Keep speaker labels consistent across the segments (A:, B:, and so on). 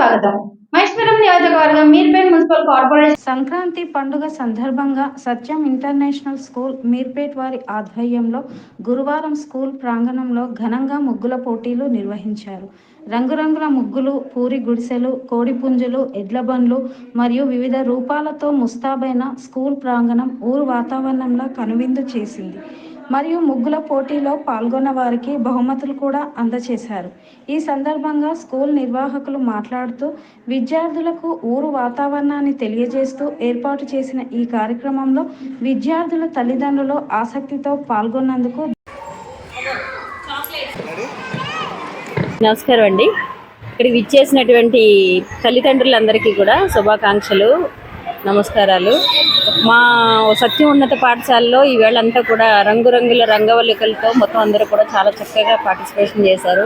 A: స్వాగతం. మహేశ్వరం నియోజకవర్గం Meerpet municipal corporation
B: Sankranti పండుగ సందర్భంగా సత్యం ఇంటర్నేషనల్ స్కూల్ మీర్పేట్ వారి ఆధ్వర్యంలో గురువారం స్కూల్ ప్రాంగణంలో ఘనంగా ముగ్గుల పోటీలు నిర్వహించారు. రంగురంగుల ముగ్గులు, పూరి గుడిసెలు, కోడిపుంజులు, ఎడ్ల బండ్లు మరియు వివిధ రూపాలతో ముస్తాబైన స్కూల్ ప్రాంగణం ఊరు వాతావరణంలో కనువిందు చేసింది. మరియు ముగ్గుల పోటీలో పాల్గొన్న వారికి బహుమతులు కూడా అందజేశారు. ఈ సందర్భంగా స్కూల్ నిర్వాహకులు మాట్లాడుతూ విద్యార్థులకు ఊరు వాతావరణాన్ని తెలియజేస్తూ ఏర్పాటు చేసిన ఈ కార్యక్రమంలో విద్యార్థుల తల్లిదండ్రులు ఆసక్తితో పాల్గొన్నందుకు
C: నమస్కారం అండి. ఇక్కడికి విచ్చేసినటువంటి తల్లిదండ్రులందరికీ కూడా శుభాకాంక్షలు, నమస్కారాలు. మా సత్యం ఉన్నత పాఠశాలలో ఈవేళంతా కూడా రంగురంగుల రంగవల్లికలతో మొత్తం అందరూ కూడా చాలా చక్కగా పార్టిసిపేషన్ చేశారు.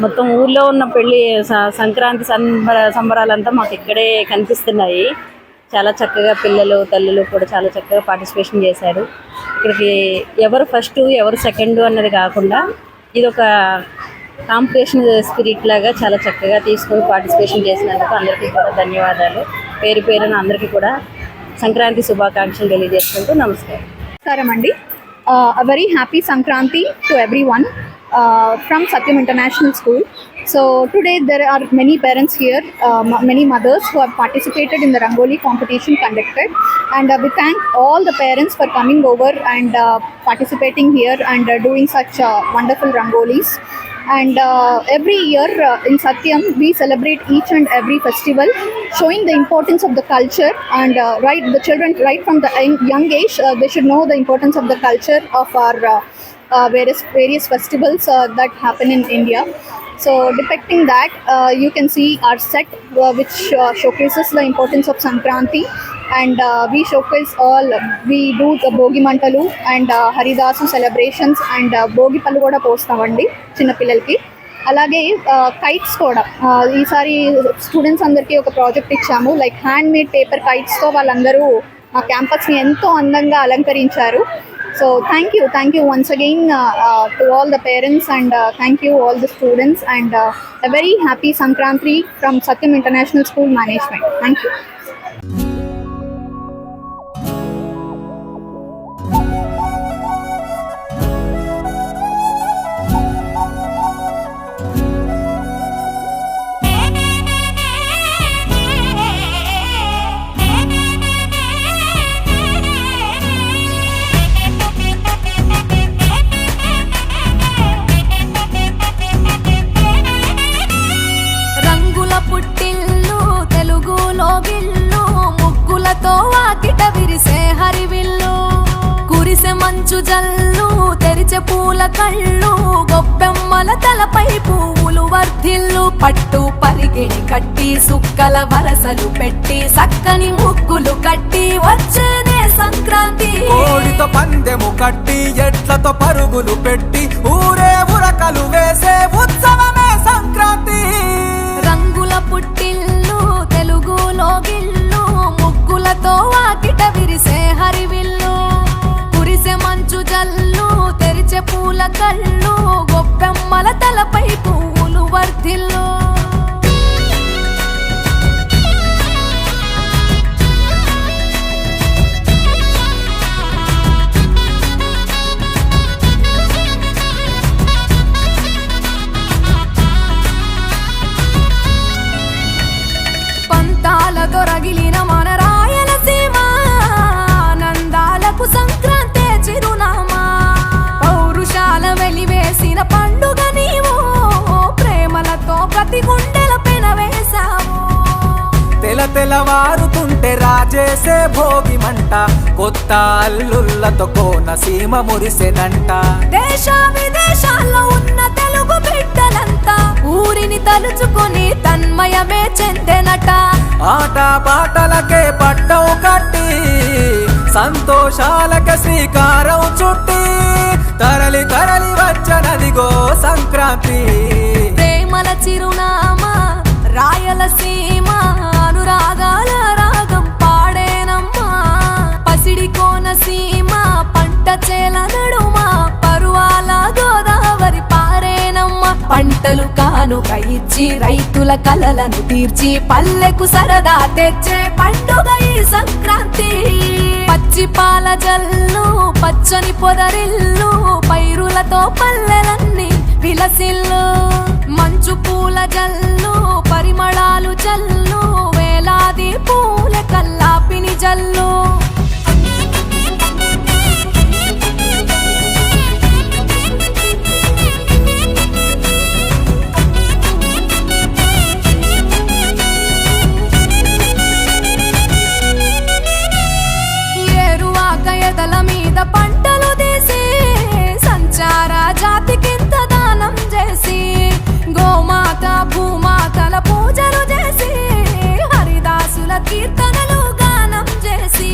C: మొత్తం ఊర్లో ఉన్న పెళ్ళి సంక్రాంతి సంబరాలంతా మాకు ఇక్కడే కనిపిస్తున్నాయి. చాలా చక్కగా పిల్లలు తల్లులు కూడా చాలా చక్కగా పార్టిసిపేషన్ చేశారు. ఇక్కడికి ఎవరు ఫస్ట్ ఎవరు సెకండ్ అన్నది కాకుండా ఇది ఒక కాంపిటీషన్ స్పిరిట్ లాగా చాలా చక్కగా తీసుకొని పార్టిసిపేషన్ చేసినందుకు అందరికీ కూడా ధన్యవాదాలు. పేరు పేరున అందరికీ కూడా సంక్రాంతి శుభాకాంక్షలు తెలియజేసుకుంటూ నమస్కారం
D: అండి. A very happy Sankranti to everyone from Satyam International School. So today there are many parents here, many mothers who have participated in the Rangoli competition conducted, and we thank all the parents for coming over and participating here and doing such wonderful Rangolis. And every year in Satyam we celebrate each and every festival, showing the importance of the culture, and the children right from the young age they should know the importance of the culture of our various festivals that happen in India. So depicting that, you can see our set which showcases the importance of Sankranti, and we showcase we do the Bogi Mantalu and Haridasu celebrations, and Bogi Pallu kuda postamandi chinna pillalki. అలాగే kites కూడా ఈసారి students అందరికీ ఒక project ఇచ్చాము. Like hand made paper కైట్స్తో వాళ్ళందరూ ఆ క్యాంపస్ని ఎంతో అందంగా అలంకరించారు. So thank you once again to all the parents, and thank you all the students, and a very happy Sankranti from Satyam International School Management. Thank you.
E: ముగ్గులతో వాకిట విరిసే హరివిల్లు, కురిసె మంచు జల్లు, తెరిచే పూల కళ్ళు, గొప్పెమ్మల తలపై పువ్వులు వర్ధిల్లు, పట్టు పరిగిణి కట్టి సుక్కల వరసలు పెట్టి సక్కని ముగ్గులు కట్టి వచ్చేదే సంక్రాంతి.
F: కోడితో పందెము కట్టి ఎట్లతో పరుగులు పెట్టి ఊరే ఉరకలు వేసే ఉత్సవమే సంక్రాంతి.
E: రంగుల పుట్టిల్లు తెలుగులో గిల్లు, ముగ్గులతో వాకిట విరిసే హరివిల్లు, కురిసె మంచు జల్లు, తెరిచే పూల కళ్ళు, గొప్పెమ్మల తలపై పువ్వులు వర్ధిల్లు. రగిలిన మన రాయలసీమ ఆనందాలకు సంక్రాంతి చిరునామా, పౌరుషాల వెలివేసిన పండుగ నీవు, ప్రేమలతో ప్రతి గుండెల పెనవేశావు.
F: తెలవారుతుంటే రాజేసే భోగి మంట, కొత్త అల్లుళ్ళతో కోనసీమ మురిసెనంట.
E: దేశ విదేశాల్లో ఉన్న తెలుగు బిడ్డలంతా ఊరిని తలుచుకుని తన్మయమే చెందెనట.
F: ఆట పాటలకే పట్టం కట్టి సంతోషాలకే శ్రీకారం చుట్టి తరలి తరలి వచ్చనదిగో సంక్రాంతి.
E: ప్రేమల చిరునామా రాయలసీమ, అనురాగాల రాగం పాడేనమ్మా, పసిడి కోనసీమ పంట చేల నడుమ, పరువాల గోదావరి పారేనమ్మ, పంట పంటలు కానుక ఇచ్చి రైతుల కలలను తీర్చి పల్లెకు సరదా తెచ్చే పండుగ ఈ సంక్రాంతి. పచ్చి పాల జల్లు పచ్చని పొదరిల్లు పైరులతో పల్లెలన్నీ విలసిల్లు. మంచు పూల జల్లు పరిమళాలు జల్లు వేలాది పూల కల్లాపిని జల్లు. ఎదల మీద పంటలు తీసి సంచార జాతికింత దానం చేసి గోమాత భూమాతల పూజలు చేసి హరిదాసుల కీర్తనలు గానం చేసి.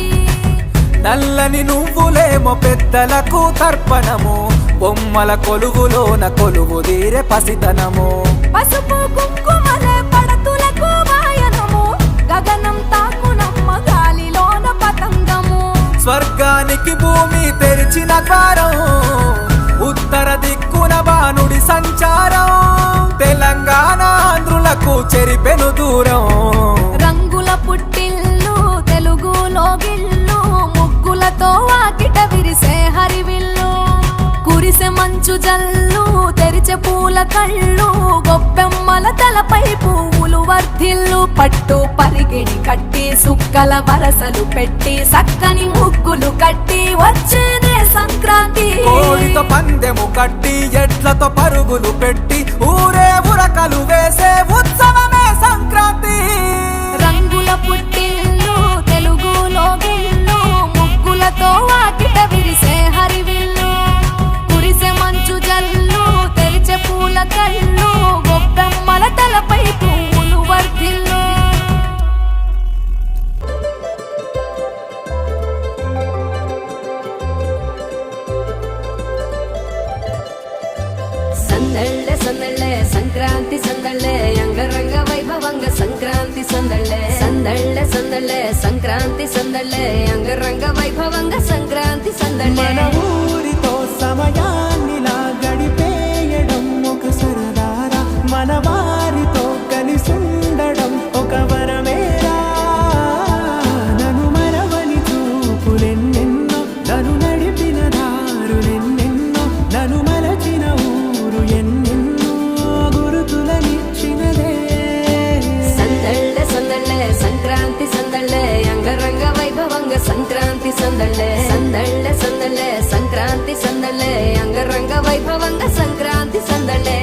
F: నల్లని నువ్వులేమో పెద్దలకు తర్పణము బొమ్మల కొలువులోన కొలువు తీరే పసితనము.
E: పసుపు కుంకుమలే పడతులకు వాయనము గగనం తాకునమ్మ గాలిలోన పతంగము.
F: స్వర్గానికి భూమి తెరిచిన ద్వారం ఉత్తర దిక్కున బాణుడి సంచారం తెలంగాణ ఆంధ్రులకు చెరిపెను దూరం.
E: రంగుల పుట్టిల్లు తెలుగులో గిల్లు ముగ్గులతో వాకిట విరిసే హరివిల్లు. కురిసె మంచు జల్లు తెరిచే పూల కళ్ళు గొప్పెమ్మల తలపై పువ్వులు వర్ధిల్లు. పట్టు పరిగిణి కట్టి సుక్కల వరసలు పెట్టి సక్కని ముగ్గులు కట్టి వచ్చేదే సంక్రాంతి.
F: కోడితో పందెము కట్టి ఎడ్లతో పరుగులు పెట్టి ఊరే ఉరకలు వేసే ఉత్సవమే సంక్రాంతి.
E: రంగుల పుట్టిల్లు తెలుగులో గిల్లు ముగ్గులతో వాకిట విరిసే హరివిల్లు. కురిసె మంచు జల్లు తెరిచే పూల కళ్ళు గొప్పెమ్మల తలపై పువ్వులు వర్ధిల్లు.
C: సందళ్ళే సందళ్ళే సంక్రాంతి సందళ్ళే అంగరంగ వైభవంగ సంక్రాంతి సందళ్ళే. సందళ్ళే సందళ్ళే సంక్రాంతి సందళ్ళే అంగరంగ వైభవంగ సంక్రాంతి సందళ్ళే.
F: మన ఊరితో సమయాన్నిలా గడిపేయడం ఒక సరదారా మన వారితో కలిసుండడం ఒక వరమేరా. నన్ను మరవని చూపులెన్నెన్నో నన్ను నడిపిన దారులెన్నెన్నో నన్ను మలచిన ఊరు ఎన్నెన్నో గురుతులనిచ్చినదే.
C: సందళ్ళే సందళ్ళే సంక్రాంతి సందళ్ళే అంగరంగ వైభవంగ సంక్రాంతి సందళ్ళే. సందళ్ళే సందళ్ళే సంక్రాంతి సందళ్ళే అంగరంగ వైభవంగ సంక్రాంతి సందళ్ళే.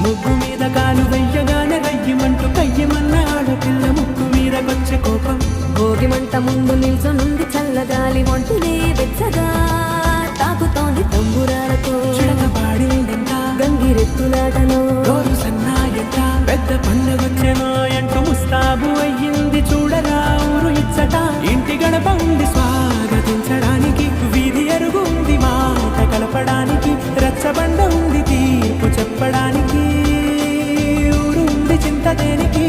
F: ముగ్గు మీద కాలు వెయ్యగానే రయ్యమంటూ కయ్యమన్న ఆడపిల్ల ముక్కు మీద వచ్చే కోపం.
C: భోగి మంట ముందు నిల్చొనుంది చల్లగాలి ఒంటినే వెచ్చగా తాకుతోంది తంబురాలతో
F: చిడక పాడిందంట
C: గంగిరెత్తులాటలో
F: రోజు సన్నాయంట పెద్ద పండగొచ్చెనో అంటూ ముస్తాబు అయ్యింది చూడరా ఊరు ఇచ్చట. ఇంటి గడప ఉంది స్వాగతించడానికి వీధి అరుగుంది మాట కలపడానికి రచ్చబండ ఉంది తీర్పు చెప్పడానికి ఊరు ఉంది చింత దేనికి.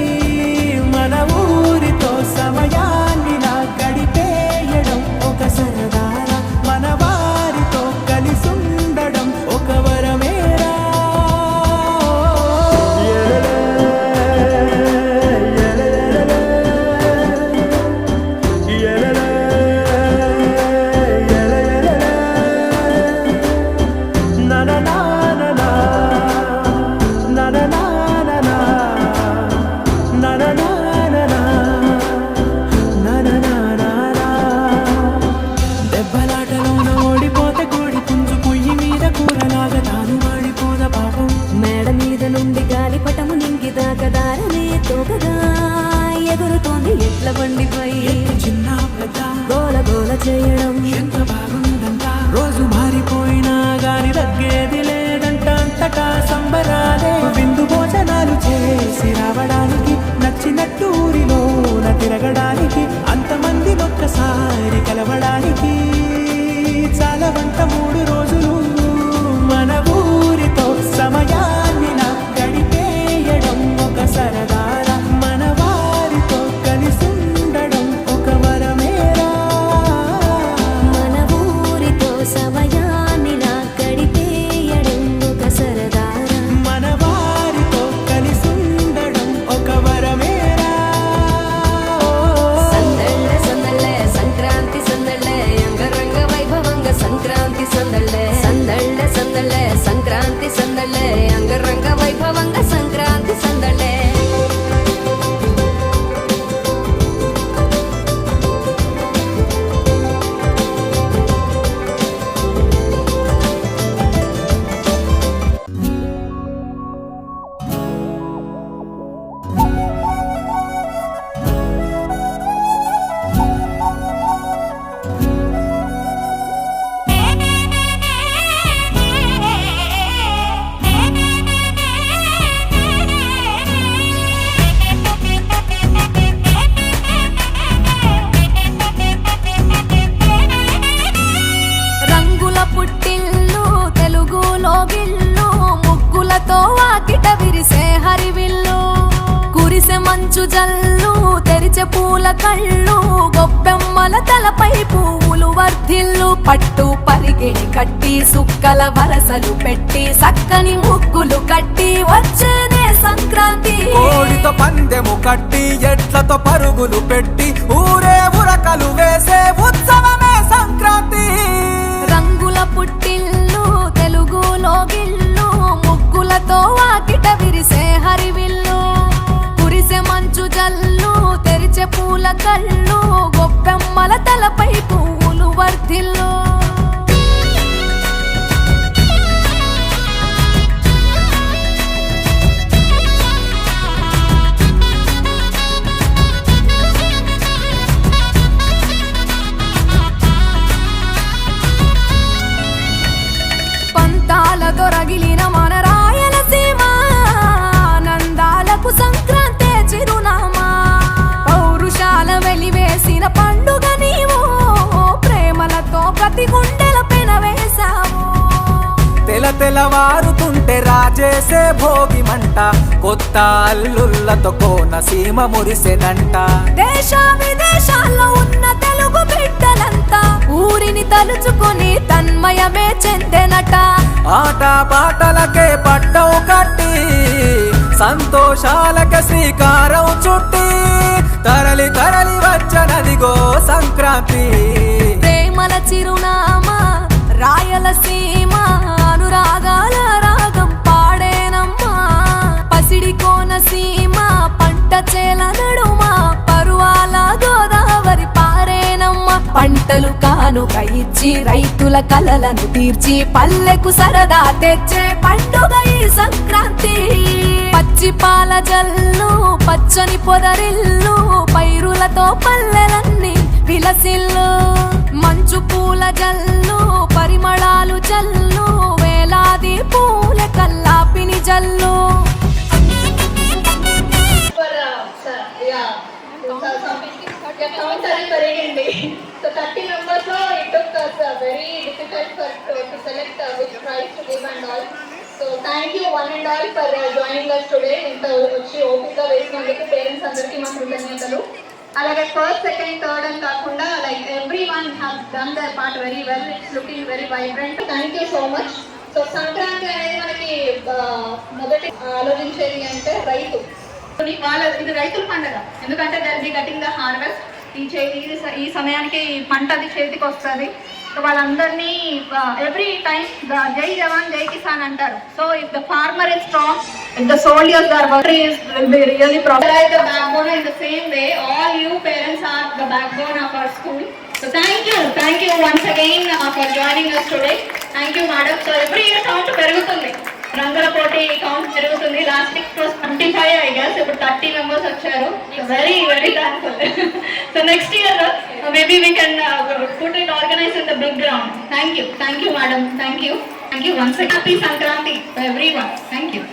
F: మన ఊరితో సమయాన్నిలా గడిపేయడం ఒక సరదారా మన వారితో కలిసుండడం ఒక వరమేరా. దెబ్బలాటలోన ఓడిపోతే కోడి పుంజు పొయ్యి మీద కూరలాగా తాను వాడిపోద పాపం.
C: మేడ మీద నుండి గాలిపటము నింగి దాకదారనే తోకగా ఎగురుతోంది ఎట్ల బండిపై
F: చిన్న పెద్ద
C: గోల గోల చేయడం
F: ఎంత బాగుందంట. రోజు మారిపోయినా గాని తగ్గేది లేదంట. అంతటా సంబరాలే విందు భోజనాలు చేసి రావడానికి నచ్చినట్టు ఊరిలోన తిరగడానికి అంతమంది ఒక్కసారి కలవడానికి చాలా వంట 3 రోజులు మన ఊరితో సమయాన్నిలా గడిపేయడం ఒక సరదారా మన వారితో
E: మంచు జల్లు తెరిచే పూల కళ్ళు గొప్పెమ్మల తలపై పువ్వులు వర్ధిల్లు పట్టు పరిగెడి కట్టి సుక్కల వరసలు పెట్టి సక్కని ముగ్గులు కట్టి వచ్చేనే సంక్రాంతి
F: కోడితో పందెము కట్టి ఎట్లతో పరుగులు పెట్టి ఊరే ఉరకలు వేసే ఉత్సవమే సంక్రాంతి
E: రంగుల పుట్టిల్లు తెలుగులో గిల్లు ముగ్గులతో వాకిట విరిసే హరివిల్లు కురిసే మంచు జల్లు తెరిచే పూల కళ్ళు గొప్పెమ్మల తలపై పువ్వులు వర్ధిల్లు పంతాలతో రగిలిన మన రాయలసీమ ఆనందాలకు సంక్రాంతి చిరునామా పౌరుషాల వెలివేసిన పండుగ నీవు ప్రేమలతో ప్రతి గుండెల పెనవేశావు
F: తెలవారుతుంటే రాజేసే భోగి మంట కొత్త అల్లుళ్ళతో కోనసీమ మురిసెనంట
E: దేశ విదేశాల్లో ఉన్న తెలుగు బిడ్డలంతా ఊరిని తలుచుకుని తన్మయమే చెందెనట
F: ఆట పాటలకే పట్టవు కట్టి సంతోషాలకే శ్రీకారం చుట్టి తరలి తరలి వచ్చనదిగో సంక్రాంతి
E: ప్రేమల చిరునామా రాయలసీమ అనురాగాల రాగం పాడేనమ్మా పసిడి కోనసీమ పంట చేల నడుమ పరువాల గోదావరి పారేనమ్మా పంటలు కానుక ఇచ్చి రైతుల కలలను తీర్చి పల్లెకు సరదా తెచ్చే పండుగ ఈ సంక్రాంతి పచ్చి పాల జల్లు పచ్చని పొదరిల్లు పైరులతో పల్లెలన్నీ విలసిల్లు మంచు పూల జల్లు పరిమళాలు జల్లు వేలాది పూల కల్లాపిని జల్లు
A: So 30 members, it took us very difficult to select which prize to give and all. So thank you one and all for joining us today. ఇంత వచ్చి ఓపిక వేసినందుకు పేరెంట్స్ అందరికీ మా కృతజ్ఞతలు. అలాగే ఫస్ట్ సెకండ్ థర్డ్ అని కాకుండా like every one have done there part very well. It's looking very vibrant. Thank you so much. So Sankranti అనేది మనకి మొదటి ఆలోచించేది అంటే రైతు. ఇది రైతుల పండుగ, ఎందుకంటే they're be getting the harvest. ఈ సమయానికి పంట అది చేతికి వస్తుంది. సో వాళ్ళందరినీ ఎవ్రీ టైమ్ జై జవాన్ జై కిసాన్ అంటారు. So if the farmer is strong, if the soldiers are working, will be really proud. The backbone in the same way, all you parents are the backbone of our school. So thank you once again for joining us today. Thank you madam. So every year count పెరుగుతుంది, రంగుల పోటీ count పెరుగుతుంది. Last week 25 I guess, ఇప్పుడు 30 members వచ్చారు. Very very thankful. So next year maybe we can put it organized in the big ground. Thank you madam. Thank you once again. Happy Sankranti to everyone. Thank you.